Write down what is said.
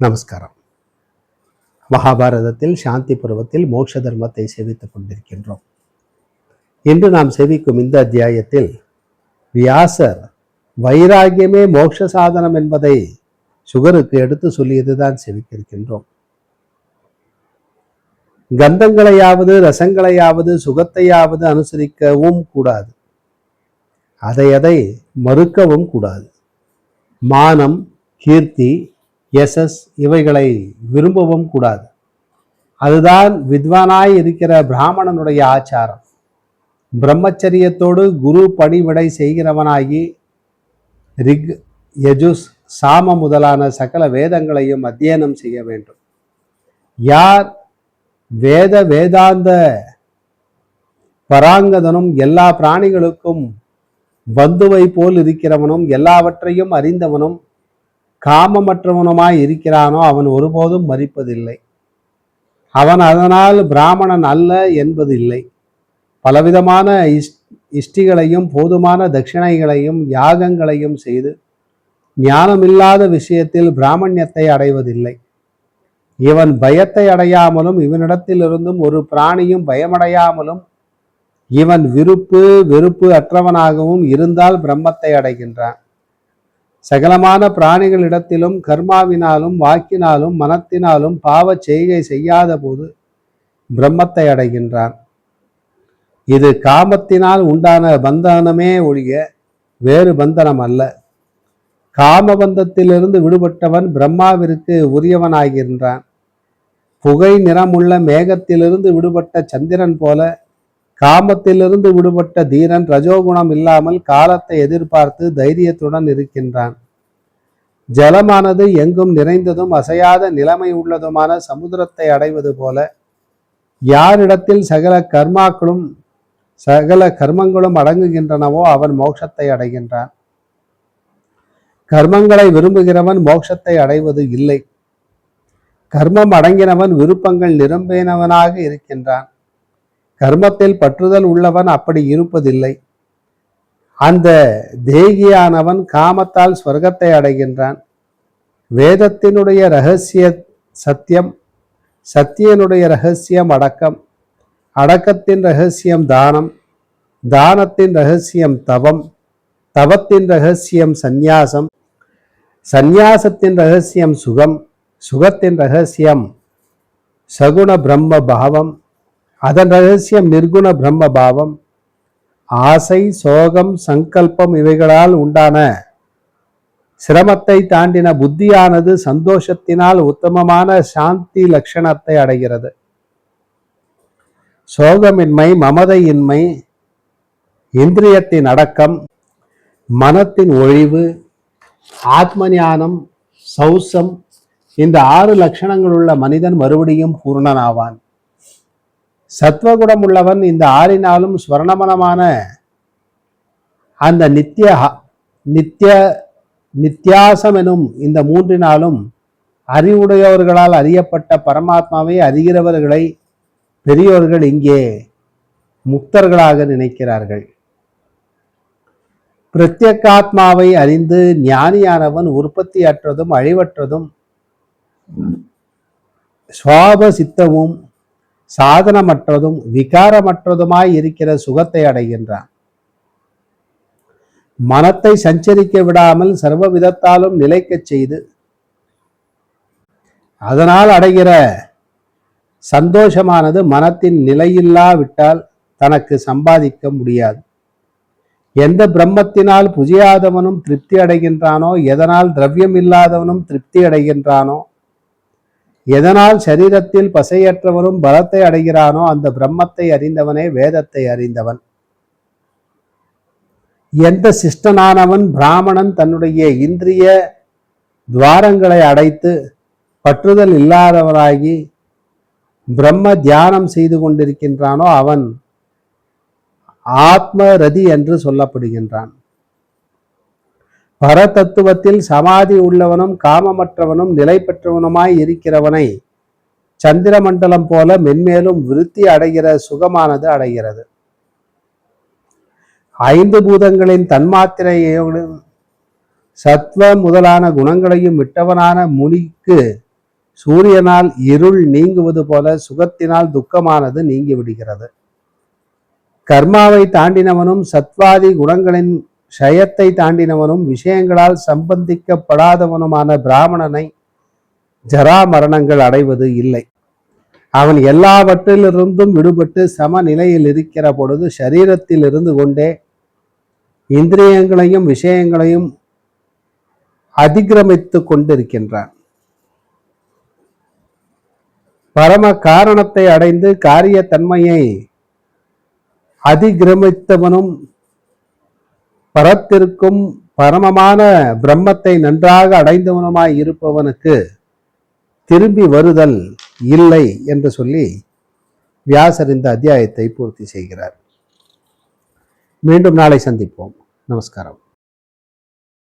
நமஸ்காரம். மகாபாரதத்தில் சாந்தி பருவத்தில் மோட்ச தர்மத்தை சேவித்துக் கொண்டிருக்கின்றோம். இன்று நாம் சேவிக்கும் இந்த அத்தியாயத்தில் வியாசர் வைராகியமே மோட்ச சாதனம் என்பதை சுகருக்கு எடுத்து சொல்லியதுதான் சேவிக்கின்றோம். கந்தங்களையாவது ரசங்களையாவது சுகத்தையாவது அனுசரிக்கவும் கூடாது, அதை மறுக்கவும் கூடாது. மானம், கீர்த்தி, யசஸ் இவைகளை விரும்பவும் கூடாது. அதுதான் வித்வானாய் இருக்கிற பிராமணனுடைய ஆச்சாரம். பிரம்மச்சரியத்தோடு குரு பணிவிடை செய்கிறவனாகி ரிக், யஜுஸ், சாம முதலான சகல வேதங்களையும் அத்தியனம் செய்ய வேண்டும். யார் வேதாந்த பராங்கதனும் எல்லா பிராணிகளுக்கும் பந்துவை போல் இருக்கிறவனும் எல்லாவற்றையும் அறிந்தவனும் காமமற்றவனுமாய் இருக்கிறானோ அவன் ஒருபோதும் மரிப்பதில்லை. அவன் அதனால் பிராமணன் அல்ல என்பது இல்லை. பலவிதமான இஷ்டிகளையும் போதுமான தட்சிணைகளையும் யாகங்களையும் செய்து ஞானமில்லாத விஷயத்தில் பிராமணியத்தை அடைவதில்லை. இவன் பயத்தை அடையாமலும் இவனிடத்திலிருந்தும் ஒரு பிராணியும் பயமடையாமலும் இவன் வெறுப்பு அற்றவனாகவும் இருந்தால் பிரம்மத்தை அடைகின்றான். சகலமான பிராணிகளிடத்திலும் கர்மாவினாலும் வாக்கினாலும் மனத்தினாலும் பாவ செய்கை செய்யாத போது பிரம்மத்தை அடைகின்றான். இது காமத்தினால் உண்டான பந்தனமே ஒழிய வேறு பந்தனம் அல்ல. காமபந்தத்திலிருந்து விடுபட்டவன் பிரம்மாவிற்கு உரியவனாகின்றான். புகை நிறமுள்ள மேகத்திலிருந்து விடுபட்ட சந்திரன் போல காமத்திலிருந்து விடுபட்ட தீரன் ரஜோகுணம் இல்லாமல் காலத்தை எதிர்பார்த்து தைரியத்துடன் இருக்கின்றான். ஜலமானது எங்கும் நிறைந்ததும் அசையாத நிலைமை உள்ளதுமான சமுத்திரத்தை அடைவது போல யாரிடத்தில் சகல கர்மங்களும் அடங்குகின்றனவோ அவன் மோட்சத்தை அடைகின்றான். கர்மங்களை விரும்புகிறவன் மோட்சத்தை அடைவது இல்லை. கர்மம் அடங்கினவன் விருப்பங்கள் நிரம்பினவனாக இருக்கின்றான். கர்மத்தில் பற்றுதல் உள்ளவன் அப்படி இருப்பதில்லை. அந்த தேகியானவன் காமத்தால் ஸ்வர்க்கத்தை அடைகின்றான். வேதத்தினுடைய இரகசிய சத்தியம், சத்தியனுடைய இரகசியம் அடக்கம், அடக்கத்தின் இரகசியம் தானம், தானத்தின் இரகசியம் தவம், தவத்தின் இரகசியம் சந்நியாசம், சந்நியாசத்தின் இரகசியம் சுகம், சுகத்தின் இரகசியம் சகுண பிரம்ம பாவம், அதன் ரகசியம் நிர்குண பிரம்ம பாவம். ஆசை, சோகம், சங்கல்பம் இவைகளால் உண்டான சிரமத்தை தாண்டின புத்தியானது சந்தோஷத்தினால் உத்தமமான சாந்தி லட்சணத்தை அடைகிறது. சோகமின்மை, மமதையின்மை, இந்திரியத்தின் அடக்கம், மனத்தின் ஒழிவு, ஆத்ம ஞானம், சௌசம், இந்த 6 லட்சணங்கள் உள்ள மனிதன் மறுபடியும் பூர்ணனாவான். சத்வகுணம் உள்ளவன் இந்த 6னாலும் ஸ்வர்ணமனமான அந்த நித்தியாசம் எனும் இந்த 3னாலும் அறிவுடையவர்களால் அறியப்பட்ட பரமாத்மாவை அறிகிறவர்களை பெரியோர்கள் இங்கே முக்தர்களாக நினைக்கிறார்கள். பிரத்யேகாத்மாவை அறிந்து ஞானியானவன் உற்பத்தியற்றதும் அழிவற்றதும் சுவாப சித்தமும் சாதனமற்றதும் விகாரமற்றதுமாய் இருக்கிற சுகத்தை அடைகின்றான். மனத்தை சஞ்சரிக்க விடாமல் சர்வ விதத்தாலும் நிலைக்கச் செய்து அதனால் அடைகிற சந்தோஷமானது மனத்தின் நிலையில்லாவிட்டால் தனக்கு சம்பாதிக்க முடியாது. எந்த பிரம்மத்தினால் புஜியாதவனும் திருப்தி அடைகின்றானோ, எதனால் திரவியம் இல்லாதவனும் திருப்தி அடைகின்றானோ, எதனால் சரீரத்தில் பசையற்றவனும் பலத்தை அடைகிறானோ அந்த பிரம்மத்தை அறிந்தவனே வேதத்தை அறிந்தவன். எந்த சிஷ்டனானவன் பிராமணன் தன்னுடைய இந்திரிய துவாரங்களை அடைத்து பற்றுதல் இல்லாதவராகி பிரம்ம தியானம் செய்து கொண்டிருக்கின்றானோ அவன் ஆத்மரதி என்று சொல்லப்படுகின்றான். பரதத்துவத்தில் சமாதி உள்ளவனும் காமமற்றவனும் நிலை பெற்றவனுமாய் இருக்கிறவனை சந்திரமண்டலம் போல மென்மேலும் விருத்தி அடைகிற சுகமானது அடைகிறது. 5 பூதங்களின் தன்மாத்திரையும் சத்வ முதலான குணங்களையும் விட்டவனான முனிக்கு சூரியனால் இருள் நீங்குவது போல சுகத்தினால் துக்கமானது நீங்கி விடுகிறது. கர்மாவை தாண்டினவனும் சத்வாதி குணங்களின் ஷயத்தை தாண்டினவனும் விஷயங்களால் சம்பந்திக்கப்படாதவனுமான பிராமணனை ஜரா மரணங்கள் அடைவது இல்லை. அவன் எல்லாவற்றிலிருந்தும் விடுபட்டு சமநிலையில் இருக்கிற பொழுது சரீரத்தில் இருந்து கொண்டே இந்திரியங்களையும் விஷயங்களையும் அதிகிரமித்து கொண்டிருக்கின்றான். பரம காரணத்தை அடைந்து காரியத்தன்மையை அதிகிரமித்தவனும் பரத்திற்கும் பரமமான பிரம்மத்தை நன்றாக அடைந்தவனுமாய் இருப்பவனுக்கு திரும்பி வருதல் இல்லை என்று சொல்லி வியாசர் இந்த அத்தியாயத்தை பூர்த்தி செய்கிறார். மீண்டும் நாளை சந்திப்போம். நமஸ்காரம்.